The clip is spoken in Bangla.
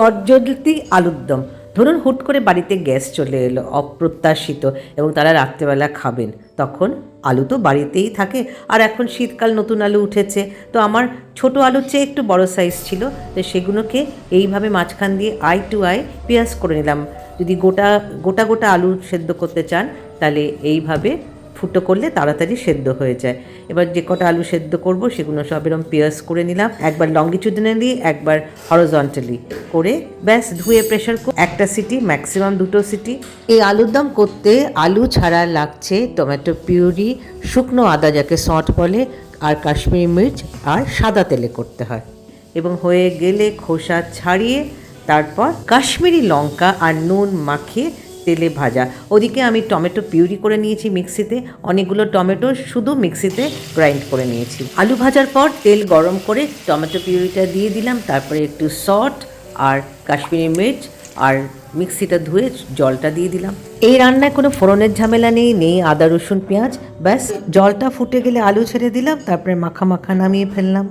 চটজলদি আলুর দম। ধরুন হুট করে বাড়িতে গ্যাস চলে এলো অপ্রত্যাশিত, এবং তারা রাত্রেবেলা খাবেন, তখন আলু তো বাড়িতেই থাকে। আর এখন শীতকাল, নতুন আলু উঠেছে, তো আমার ছোট আলুর চেয়ে একটু বড় সাইজ ছিল, তো সেগুলোকে এইভাবে মাঝখান দিয়ে আই টু আই পেঁয়াজ করে নিলাম। যদি গোটা গোটা গোটা আলু সেদ্ধ করতে চান তাহলে এইভাবে ফুটো করলে তাড়াতাড়ি সেদ্ধ হয়ে যায়। এবার যে কটা আলু সেদ্ধ করব সেগুলো সব এরকম পেঁয়াজ করে নিলাম, একবার লঙ্গিচুডনালি একবার হরিজন্টালি করে, ব্যাস ধুয়ে প্রেশার কুক, একটা সিটি ম্যাক্সিমাম দুটো সিটি। এই আলুর দম করতে আলু ছাড়া লাগছে টমেটো পিউরি, শুকনো আদা যাকে সট বলে, আর কাশ্মীরি মির্চ, আর সাদা তেলে করতে হয়। এবং হয়ে গেলে খোসা ছাড়িয়ে তারপর কাশ্মীরি লঙ্কা আর নুন মাখিয়ে তেলে ভাজা। ওদিকে আমি টমেটো পিউরি করে নিয়েছি মিক্সিতে, অনেকগুলো টমেটো শুধু মিক্সিতে গ্রাইন্ড করে নিয়েছি। আলু ভাজার পর তেল গরম করে টমেটো পিউরিটা দিয়ে দিলাম, তারপরে একটু সল্ট আর কাশ্মীরি মির্চ আর মিক্সিটা ধুয়ে জলটা দিয়ে দিলাম। এই রান্নায় কোনো ফোড়নের ঝামেলা নেই আদা রসুন পেঁয়াজ, ব্যাস জলটা ফুটে গেলে আলু ছেড়ে দিলাম, তারপরে মাখা মাখা নামিয়ে ফেললাম।